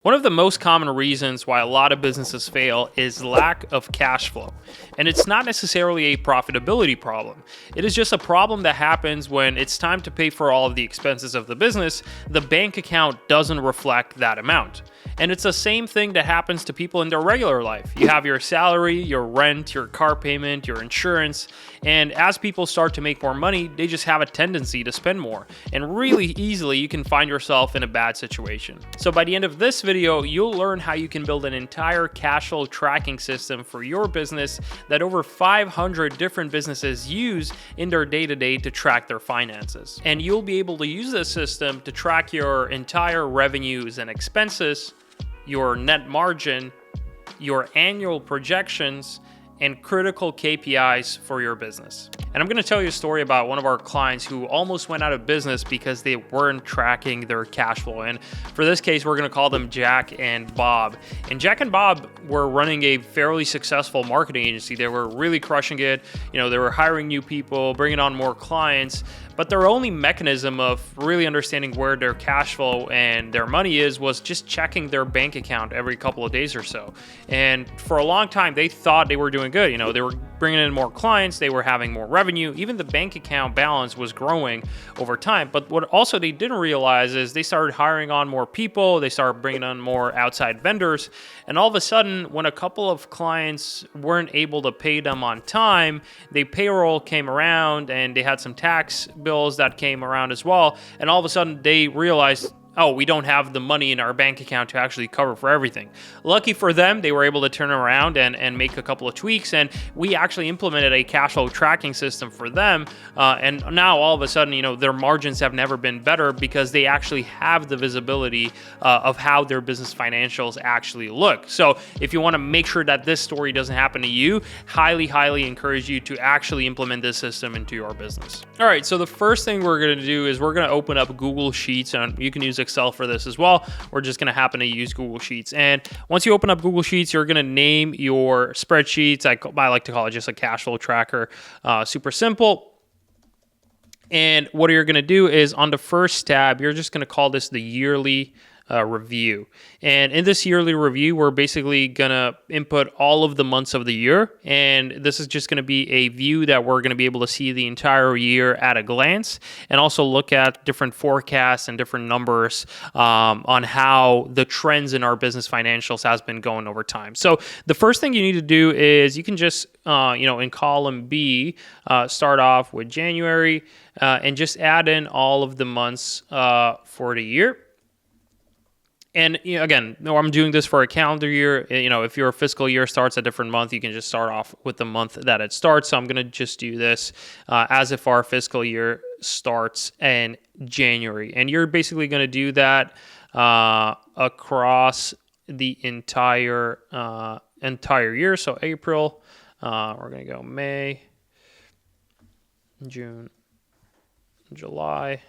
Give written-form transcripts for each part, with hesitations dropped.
One of the most common reasons why a lot of businesses fail is lack of cash flow. And it's not necessarily a profitability problem. It is just a problem that happens when it's time to pay for all of the expenses of the business. The bank account doesn't reflect that amount. And it's the same thing that happens to people in their regular life. You have your salary, your rent, your car payment, your insurance. And as people start to make more money, they just have a tendency to spend more. And really easily, you can find yourself in a bad situation. So by the end of this video, you'll learn how you can build an entire cash flow tracking system for your business that over 500 different businesses use in their day-to-day to track their finances. And you'll be able to use this system to track your entire revenues and expenses, your net margin, your annual projections, and critical KPIs for your business. And I'm gonna tell you a story about one of our clients who almost went out of business because they weren't tracking their cash flow. And for this case, we're gonna call them Jack and Bob. And Jack and Bob were running a fairly successful marketing agency. They were really crushing it. They were hiring new people, bringing on more clients, but their only mechanism of really understanding where their cash flow and their money is was just checking their bank account every couple of days or so. And for a long time, they thought they were doing good. They were bringing in more clients, they were having more revenue, even the bank account balance was growing over time. But what also they didn't realize is they started hiring on more people, they started bringing on more outside vendors, and all of a sudden, when a couple of clients weren't able to pay them on time, the payroll came around and they had some tax bills that came around as well, and all of a sudden they realized, oh, we don't have the money in our bank account to actually cover for everything. Lucky for them, they were able to turn around and make a couple of tweaks, and we actually implemented a cash flow tracking system for them. And now all of a sudden, their margins have never been better because they actually have the visibility of how their business financials actually look. So if you want to make sure that this story doesn't happen to you, highly encourage you to actually implement this system into your business. All right, so the first thing we're going to do is we're going to open up Google Sheets, and you can use Excel for this as well. We're just going to happen to use Google Sheets. And once you open up Google Sheets, you're going to name your spreadsheets. I like to call it just a cash flow tracker. Super simple. And what you're going to do is on the first tab, you're just going to call this the yearly review. And in this yearly review, we're basically gonna input all of the months of the year. And this is just gonna be a view that we're gonna be able to see the entire year at a glance, and also look at different forecasts and different numbers on how the trends in our business financials has been going over time. So the first thing you need to do is you can just, in column B, start off with January and just add in all of the months for the year. And again, I'm doing this for a calendar year. If your fiscal year starts a different month, you can just start off with the month that it starts. So I'm going to just do this as if our fiscal year starts in January. And you're basically going to do that across the entire year. So April, we're going to go May, June, July,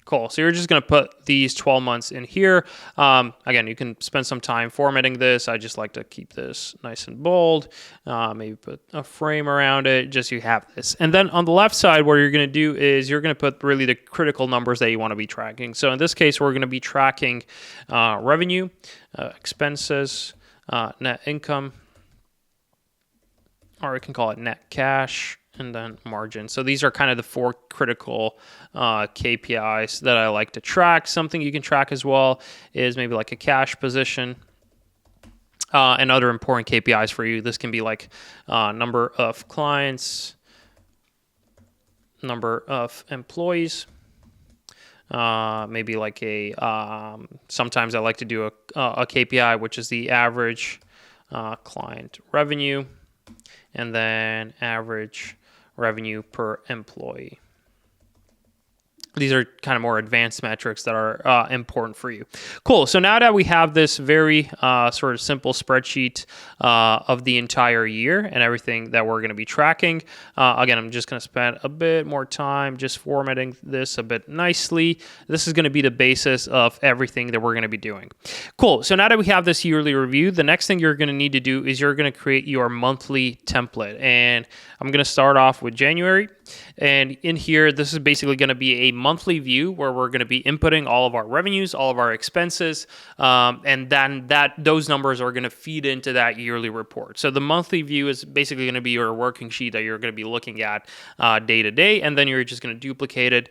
cool. So you're just going to put these 12 months in here. Again, you can spend some time formatting this. I just like to keep this nice and bold. Maybe put a frame around it, just so you have this. And then on the left side, what you're going to do is you're going to put really the critical numbers that you want to be tracking. So in this case, we're going to be tracking revenue, expenses, net income, or we can call it net cash, and then margin. So these are kind of the four critical KPIs that I like to track. Something you can track as well is maybe like a cash position and other important KPIs for you. This can be like number of clients, number of employees, maybe like sometimes I like to do a KPI, which is the average client revenue, and then average revenue per employee. These are kind of more advanced metrics that are important for you. Cool. So now that we have this very sort of simple spreadsheet of the entire year and everything that we're going to be tracking, again, I'm just going to spend a bit more time just formatting this a bit nicely. This is going to be the basis of everything that we're going to be doing. Cool. So now that we have this yearly review, the next thing you're going to need to do is you're going to create your monthly template. And I'm going to start off with January. And in here, this is basically going to be a monthly view where we're going to be inputting all of our revenues, all of our expenses, and then those numbers are going to feed into that yearly report. So the monthly view is basically going to be your working sheet that you're going to be looking at day to day, and then you're just going to duplicate it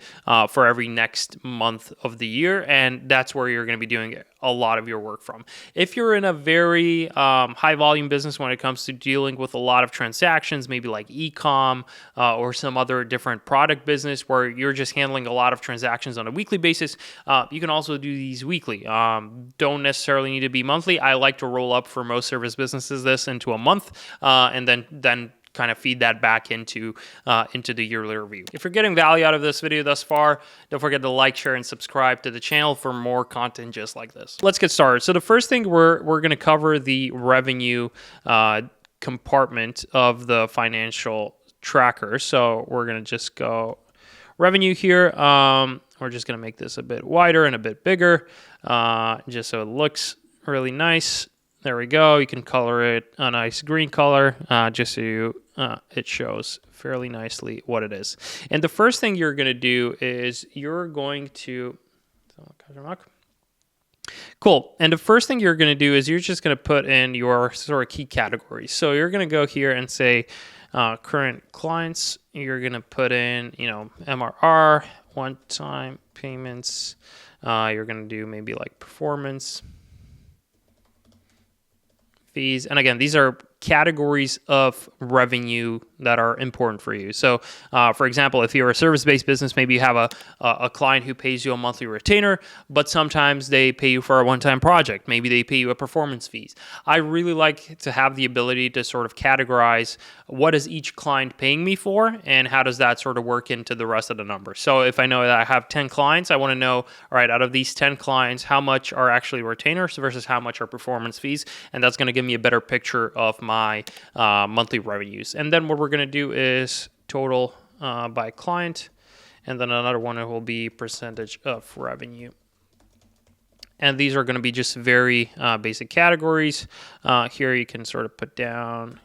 for every next month of the year, and that's where you're going to be doing a lot of your work from. If you're in a very high volume business when it comes to dealing with a lot of transactions, maybe like e-com or some other different product business where you're just handling a lot of transactions on a weekly basis, you can also do these weekly. Don't necessarily need to be monthly. I like to roll up for most service businesses this into a month and then kind of feed that back into the yearly review. If you're getting value out of this video thus far, don't forget to like, share, and subscribe to the channel for more content just like this. Let's get started. So the first thing we're going to cover the revenue compartment of the financial tracker. So we're going to just go revenue here. We're just going to make this a bit wider and a bit bigger just so it looks really nice. There we go. You can color it a nice green color just so it shows fairly nicely what it is. And the first thing you're going to do is you're going to... Cool. And the first thing you're going to do is you're just going to put in your sort of key categories. So you're going to go here and say current clients. You're going to put in, MRR, one-time payments. You're going to do maybe like performance fees. And again, these are categories of revenue that are important for you. So, for example, if you're a service-based business, maybe you have a client who pays you a monthly retainer, but sometimes they pay you for a one-time project. Maybe they pay you a performance fees. I really like to have the ability to sort of categorize what is each client paying me for and how does that sort of work into the rest of the numbers. So if I know that I have 10 clients, I want to know, all right, out of these 10 clients, how much are actually retainers versus how much are performance fees? And that's going to give me a better picture of my monthly revenues. And then what we're going to do is total by client, and then another one will be percentage of revenue. And these are going to be just very basic categories. Here you can sort of put down,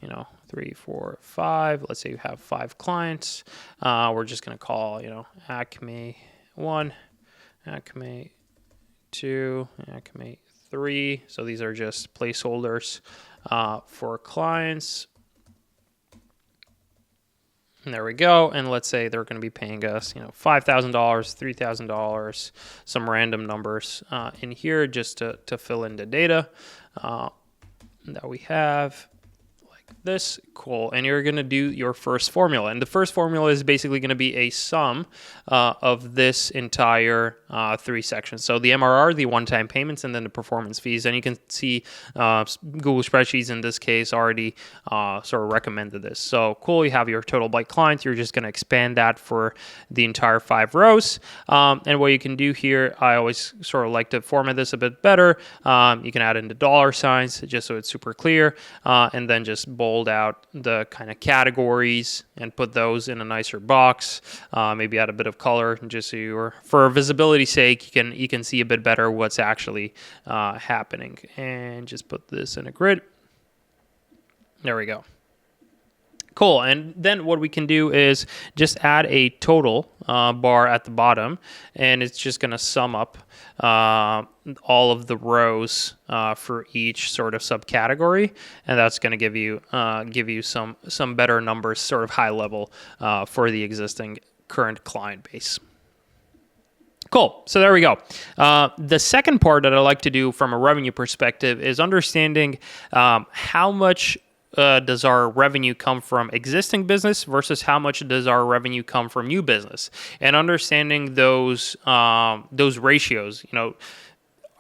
3, 4, 5. Let's say you have 5 clients. We're just going to call, Acme 1, Acme 2, Acme 3. So these are just placeholders for clients. And there we go. And let's say they're going to be paying us, $5,000, $3,000, some random numbers in here just to fill in the data that we have. This. Cool. And you're going to do your first formula. And the first formula is basically going to be a sum of this entire 3 sections. So the MRR, the one-time payments, and then the performance fees. And you can see Google Spreadsheets in this case already sort of recommended this. So cool. You have your total by client. You're just going to expand that for the entire 5 rows. And what you can do here, I always sort of like to format this a bit better. You can add in the dollar signs just so it's super clear. And then just bold out the kind of categories and put those in a nicer box. Maybe add a bit of color just so you're, for visibility's sake, you can see a bit better what's actually happening. And just put this in a grid. There we go. Cool. And then what we can do is just add a total bar at the bottom, and it's just going to sum up all of the rows for each sort of subcategory, and that's going to give you some better numbers, sort of high level for the existing current client base. Cool. So there we go. The second part that I like to do from a revenue perspective is understanding how much does our revenue come from existing business versus how much does our revenue come from new business, and understanding those ratios.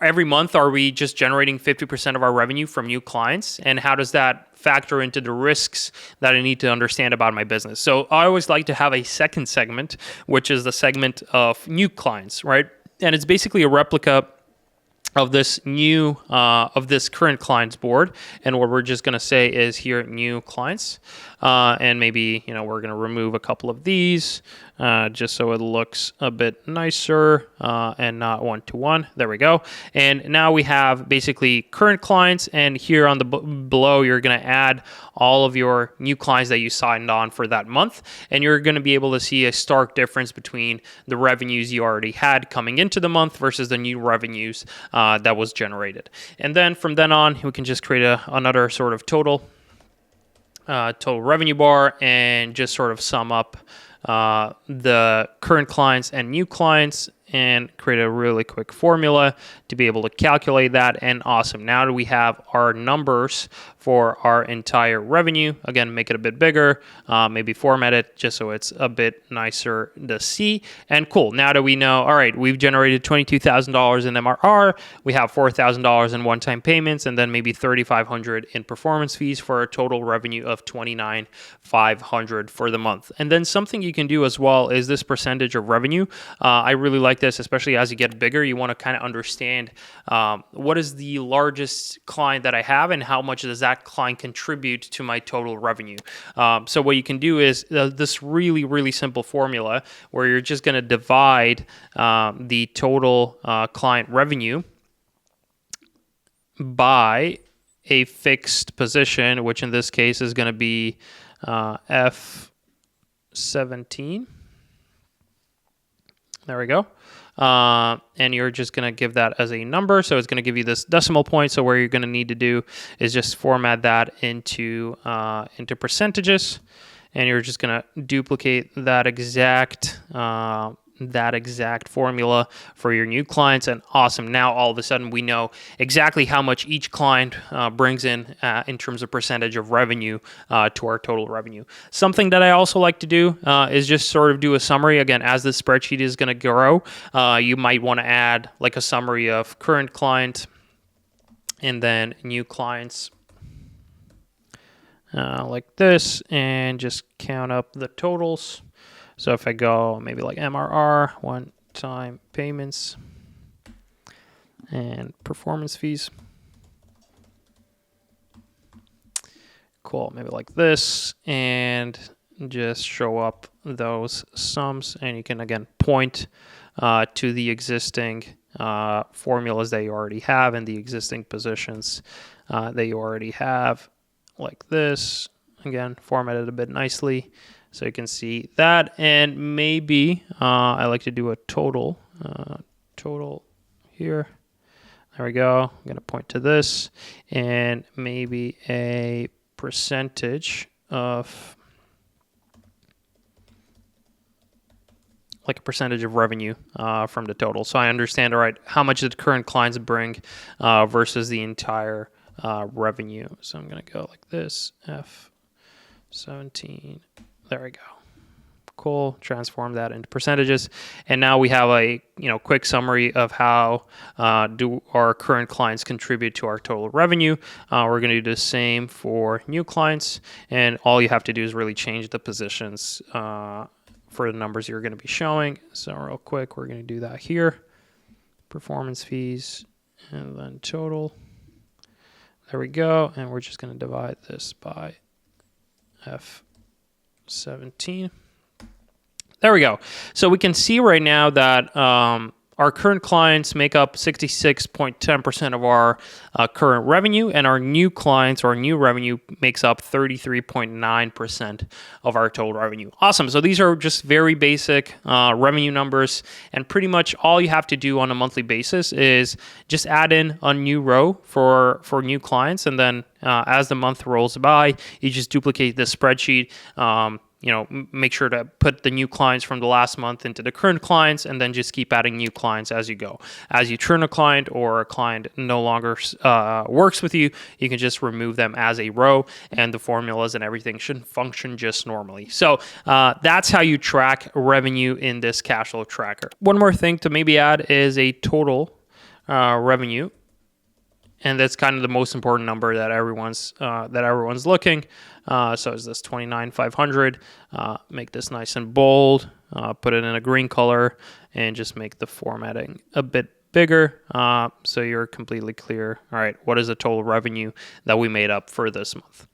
every month, are we just generating 50% of our revenue from new clients? And how does that factor into the risks that I need to understand about my business? So I always like to have a second segment, which is the segment of new clients, right? And it's basically a replica of this of this current clients board. And what we're just going to say is here, new clients. And maybe, we're going to remove a couple of these just so it looks a bit nicer and not one-to-one. There we go. And now we have basically current clients. And here on the below, you're going to add all of your new clients that you signed on for that month. And you're going to be able to see a stark difference between the revenues you already had coming into the month versus the new revenues that was generated. And then from then on, we can just create another sort of total revenue bar and just sort of sum up the current clients and new clients and create a really quick formula to be able to calculate that. And awesome. Now we have our numbers for our entire revenue. Again, make it a bit bigger, maybe format it just so it's a bit nicer to see. And cool. Now that we know, all right, we've generated $22,000 in MRR. We have $4,000 in one-time payments, and then maybe $3,500 in performance fees for a total revenue of $29,500 for the month. And then something you can do as well is this percentage of revenue. I really like this, especially as you get bigger. You want to kind of understand what is the largest client that I have and how much does that client contribute to my total revenue. So what you can do is this really, really simple formula where you're just going to divide the total client revenue by a fixed position, which in this case is going to be F17. There we go. And you're just going to give that as a number. So it's going to give you this decimal point. So what you're going to need to do is just format that into percentages. And you're just going to duplicate that exact formula for your new clients. And awesome. Now, all of a sudden, we know exactly how much each client brings in terms of percentage of revenue to our total revenue. Something that I also like to do is just sort of do a summary. Again, as the spreadsheet is going to grow, you might want to add like a summary of current client and then new clients like this, and just count up the totals. So if I go maybe like MRR, one-time payments, and performance fees. Cool, maybe like this, and just show up those sums. And you can, again, point to the existing formulas that you already have and the existing positions that you already have like this. Again, formatted a bit nicely. So you can see that, and maybe I like to do a total here. There we go. I'm going to point to this, and maybe a percentage of, like a percentage of revenue from the total. So I understand, all right, how much did the current clients bring versus the entire revenue. So I'm going to go like this, F17. There we go. Cool. Transform that into percentages. And now we have a quick summary of how do our current clients contribute to our total revenue. We're going to do the same for new clients. And all you have to do is really change the positions for the numbers you're going to be showing. So real quick, we're going to do that here. Performance fees and then total. There we go. And we're just going to divide this by F17. There we go. So we can see right now that our current clients make up 66.10% of our current revenue, and our new clients or new revenue makes up 33.9% of our total revenue. Awesome. So these are just very basic revenue numbers, and pretty much all you have to do on a monthly basis is just add in a new row for new clients, and then as the month rolls by, you just duplicate this spreadsheet. Make sure to put the new clients from the last month into the current clients, and then just keep adding new clients as you go. As you churn a client or a client no longer works with you, you can just remove them as a row, and the formulas and everything should function just normally. So that's how you track revenue in this cash flow tracker. One more thing to maybe add is a total revenue. And that's kind of the most important number that everyone's looking. So is this 29,500? Make this nice and bold. Put it in a green color, and just make the formatting a bit bigger, so you're completely clear. All right, what is the total revenue that we made up for this month?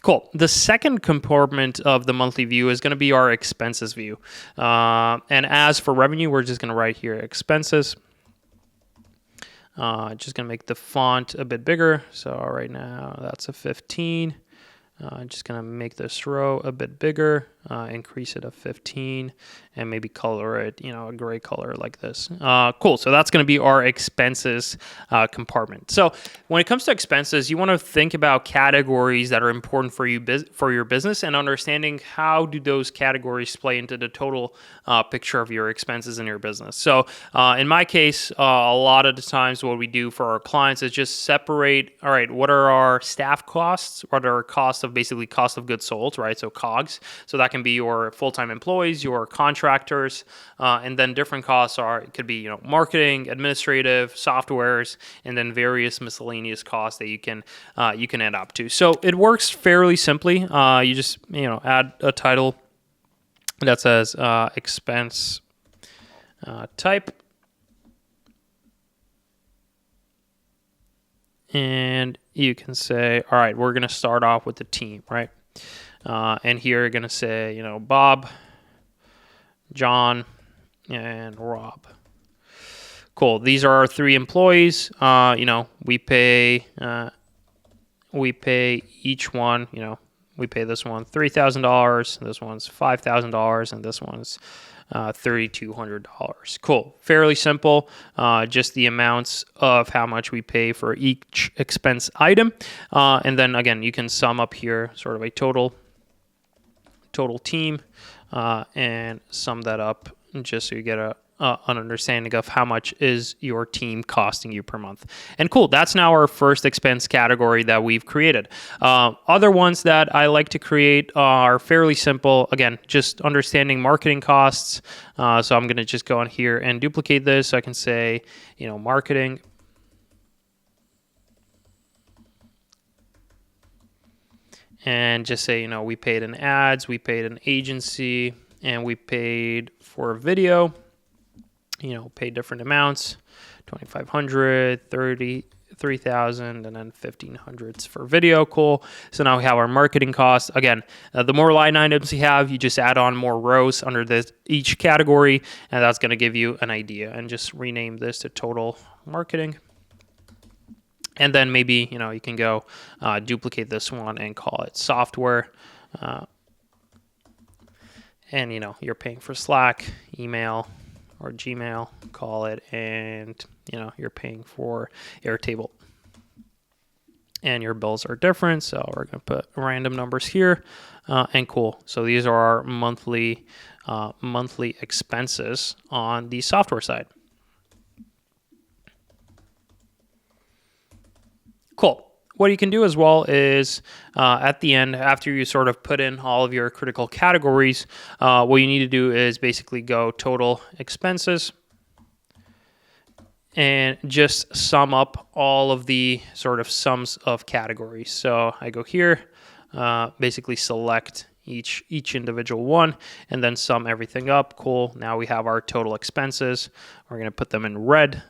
Cool. The second compartment of the monthly view is going to be our expenses view. And as for revenue, we're just going to write here expenses. Just going to make the font a bit bigger. So right now that's a 15. Just going to make this row a bit bigger, increase it to 15, and maybe color it, a gray color like this. Cool. So that's going to be our expenses compartment. So when it comes to expenses, you want to think about categories that are important for you for your business, and understanding how do those categories play into the total picture of your expenses in your business. So in my case, a lot of the times what we do for our clients is just separate, all right, what are our staff costs? What are our costs of basically cost of goods sold, right? So COGS. So that can be your full-time employees, your contractors, and then different costs it could be, marketing, administrative, softwares, and then various miscellaneous costs that you can add up to. So it works fairly simply. You just, add a title that says expense type. And you can say, all right, we're going to start off with the team, right? And here you're going to say, Bob, John, and Rob. Cool. These are our 3 employees. We pay each one, we pay this one $3,000, this one's $5,000, and this one's $3,200. Cool. Fairly simple. Just the amounts of how much we pay for each expense item. And then again, you can sum up here sort of a total team, and sum that up just so you get an understanding of how much is your team costing you per month. And cool, that's now our first expense category that we've created. Other ones that I like to create are fairly simple. Again, just understanding marketing costs. So I'm going to just go in here and duplicate this. So I can say, marketing. And just say, we paid in ads, we paid an agency, and we paid for video. Pay different amounts, 2,500, 3,000, and then 1,500 for video. Cool. So now we have our marketing costs. Again, the more line items you have, you just add on more rows under each category, and that's going to give you an idea. And just rename this to total marketing. And then maybe, you can go duplicate this one and call it software. And, you're paying for Slack, email, or Gmail, call it, and you're paying for Airtable. And your bills are different, so we're going to put random numbers here, and cool. So these are our monthly expenses on the software side. Cool. What you can do as well is at the end, after you sort of put in all of your critical categories, what you need to do is basically go total expenses and just sum up all of the sort of sums of categories. So I go here, basically select each individual one, and then sum everything up. Cool. Now we have our total expenses. We're going to put them in red,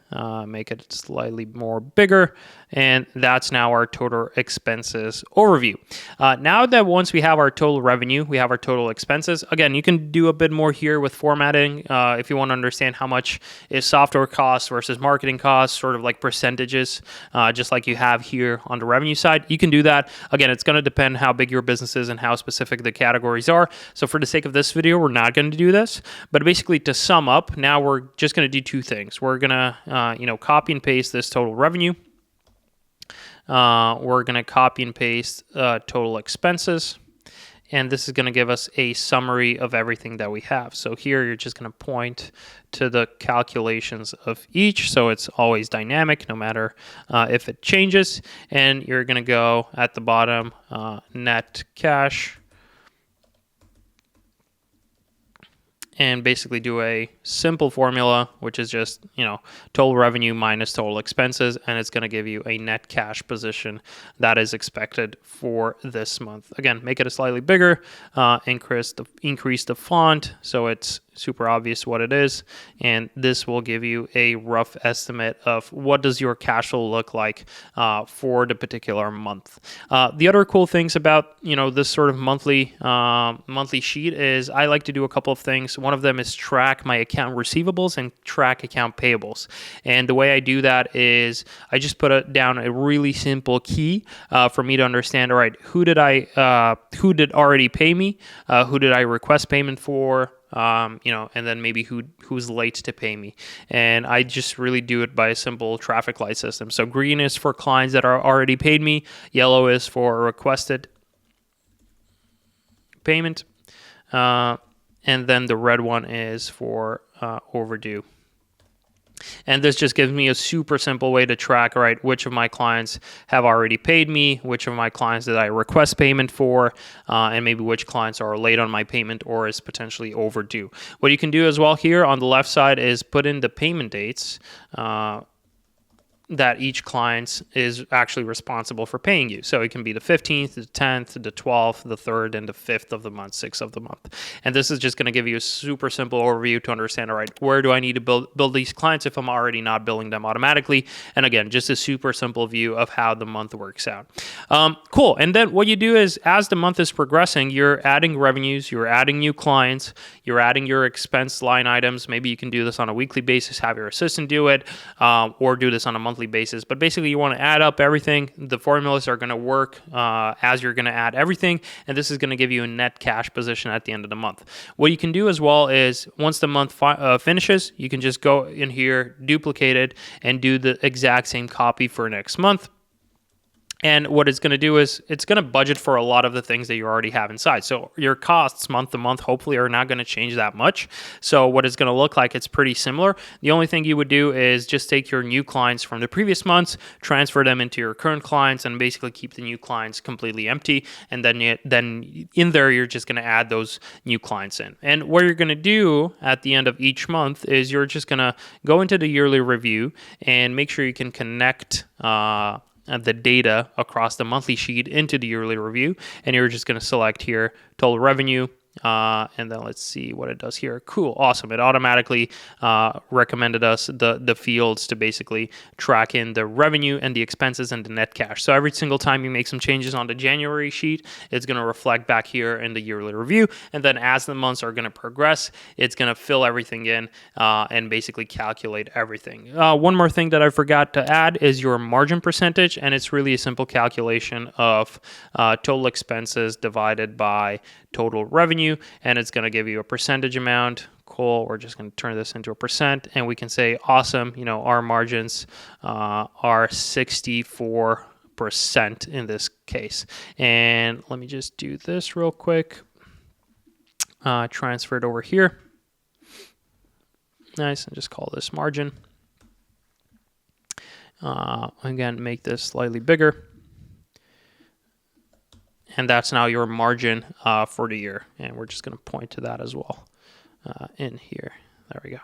make it slightly more bigger, and that's now our total expenses overview. Now that once we have our total revenue, we have our total expenses. Again, you can do a bit more here with formatting if you want to understand how much is software costs versus marketing costs, sort of like percentages, just like you have here on the revenue side. You can do that. Again, it's going to depend how big your business is and how specific the categories are. So for the sake of this video, we're not going to do this. But basically, to sum up, now we're just going to do 2 things. We're going to copy and paste this total revenue. We're going to copy and paste total expenses. And this is going to give us a summary of everything that we have. So here you're just going to point to the calculations of each. So it's always dynamic, no matter if it changes. And you're going to go at the bottom, net cash. and basically do a simple formula, which is just, total revenue minus total expenses, and it's going to give you a net cash position that is expected for this month. Again, make it a slightly bigger, increase the font so it's super obvious what it is, and this will give you a rough estimate of what does your cash flow look like for the particular month. The other cool things about this sort of monthly sheet is I like to do a couple of things. One of them is track my account receivables and track account payables, and the way I do that is I just put down a really simple key for me to understand. All right, who did already pay me? Who did I request payment for? And then maybe who's late to pay me. And I just really do it by a simple traffic light system. So green is for clients that are already paid me. Yellow is for requested payment. And then the red one is for overdue. And this just gives me a super simple way to track, all right, which of my clients have already paid me, which of my clients did I request payment for, and maybe which clients are late on my payment or is potentially overdue. What you can do as well here on the left side is put in the payment dates that each client is actually responsible for paying you. So it can be the 15th, the 10th, the 12th, the 3rd, and the 5th of the month, 6th of the month. And this is just going to give you a super simple overview to understand, all right, where do I need to build these clients if I'm already not billing them automatically? And again, just a super simple view of how the month works out. Cool. And then what you do is as the month is progressing, you're adding revenues, you're adding new clients, you're adding your expense line items. Maybe you can do this on a weekly basis, have your assistant do it, or do this on a monthly basis. But basically you want to add up everything. The formulas are going to work as you're going to add everything, and this is going to give you a net cash position at the end of the month. What you can do as well is once the month finishes, you can just go in here, duplicate it, and do the exact same copy for next month. And what it's going to do is it's going to budget for a lot of the things that you already have inside. So your costs month to month hopefully are not going to change that much. So what it's going to look like, it's pretty similar. The only thing you would do is just take your new clients from the previous months, transfer them into your current clients, and basically keep the new clients completely empty. And then in there, you're just going to add those new clients in. And what you're going to do at the end of each month is you're just going to go into the yearly review and make sure you can connect the data across the monthly sheet into the yearly review, and you're just going to select here total revenue, and then let's see what it does here. Cool, awesome. It automatically recommended us the fields to basically track in the revenue and the expenses and the net cash. So every single time you make some changes on the January sheet, it's going to reflect back here in the yearly review. And then as the months are going to progress, it's going to fill everything in and basically calculate everything. One more thing that I forgot to add is your margin percentage, and it's really a simple calculation of total expenses divided by total revenue, and it's going to give you a percentage amount. Cool. We're just going to turn this into a percent, and we can say, awesome, our margins are 64% in this case. And let me just do this real quick. Transfer it over here. Nice, and just call this margin. Again, make this slightly bigger. And that's now your margin for the year. And we're just going to point to that as well in here. There we go.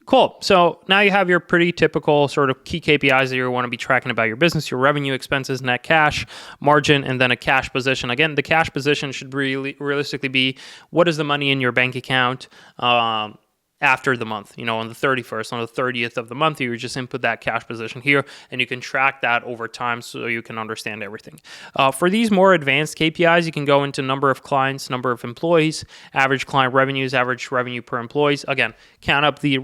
Cool. So now you have your pretty typical sort of key KPIs that you want to be tracking about your business: your revenue, expenses, net cash, margin, and then a cash position. Again, the cash position should really realistically be what is the money in your bank account after the month, on the 31st, on the 30th of the month. You just input that cash position here, and you can track that over time so you can understand everything. For these more advanced KPIs, you can go into number of clients, number of employees, average client revenues, average revenue per employees. Again, count up the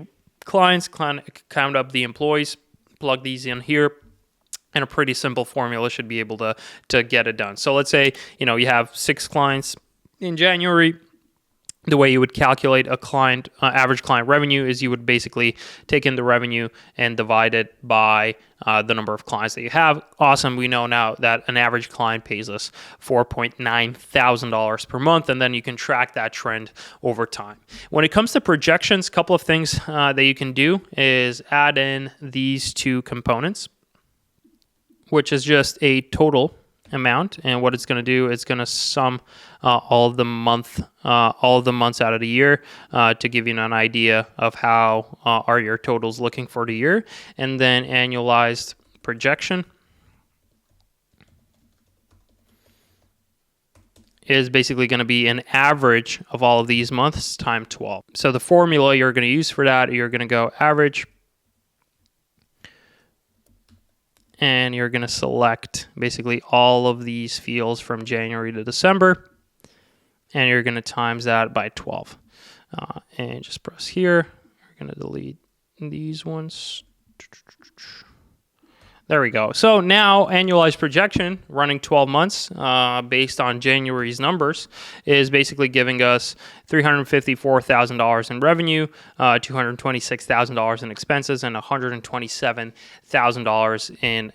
clients, count up the employees, plug these in here, and a pretty simple formula should be able to get it done. So let's say, you have 6 clients in January. The way you would calculate a client average client revenue is you would basically take in the revenue and divide it by the number of clients that you have. Awesome. We know now that an average client pays us $4,900 per month, and then you can track that trend over time. When it comes to projections, a couple of things that you can do is add in these 2 components, which is just a total amount, and what it's going to do, it's going to sum all of the months out of the year to give you an idea of how are your totals looking for the year. And then annualized projection is basically going to be an average of all of these months times 12. So the formula you're going to use for that, you're going to go average, and you're going to select basically all of these fields from January to December, and you're going to times that by 12. And just press here. You're going to delete these ones. There we go. So now annualized projection running 12 months based on January's numbers is basically giving us $354,000 in revenue, $226,000 in expenses, and $127,000 in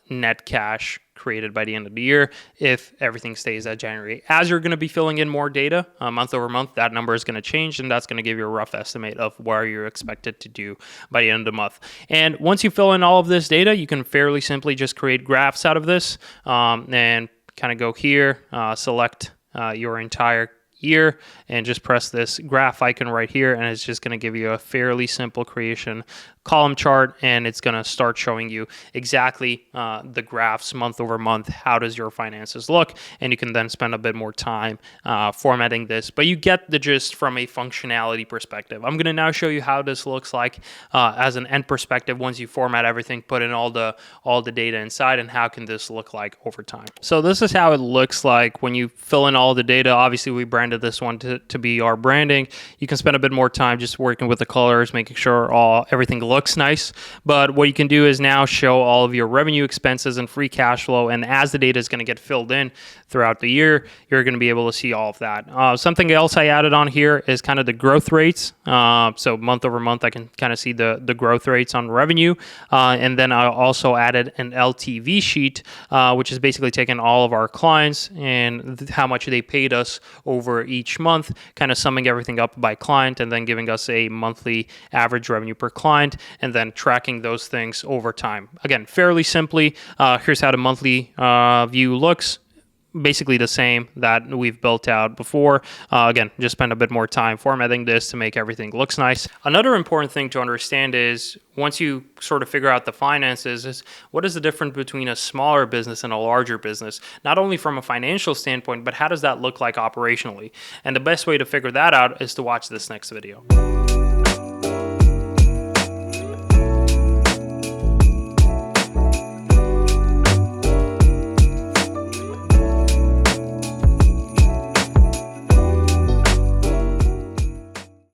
net cash created by the end of the year if everything stays at January. As you're going to be filling in more data month over month, that number is going to change, and that's going to give you a rough estimate of where you're expected to do by the end of the month. And once you fill in all of this data, you can fairly simply just create graphs out of this and kind of go here, select your entire year, and just press this graph icon right here, and it's just going to give you a fairly simple creation column chart, and it's going to start showing you exactly the graphs month over month. How does your finances look? And you can then spend a bit more time formatting this, but you get the gist from a functionality perspective. I'm going to now show you how this looks like as an end perspective once you format everything, put in all the data inside, and how can this look like over time. So this is how it looks like when you fill in all the data. Obviously, we branded this one to be our branding. You can spend a bit more time just working with the colors, making sure everything looks nice. But what you can do is now show all of your revenue, expenses, and free cash flow. And as the data is going to get filled in throughout the year, you're going to be able to see all of that. Something else I added on here is kind of the growth rates. So month over month, I can kind of see the growth rates on revenue. And then I also added an LTV sheet, which is basically taking all of our clients and how much they paid us over each month, kind of summing everything up by client, and then giving us a monthly average revenue per client, and then tracking those things over time. Again, fairly simply, here's how the monthly view looks. Basically the same that we've built out before. Again, just spend a bit more time formatting this to make everything looks nice. Another important thing to understand is once you sort of figure out the finances, is what is the difference between a smaller business and a larger business? Not only from a financial standpoint, but how does that look like operationally? And the best way to figure that out is to watch this next video.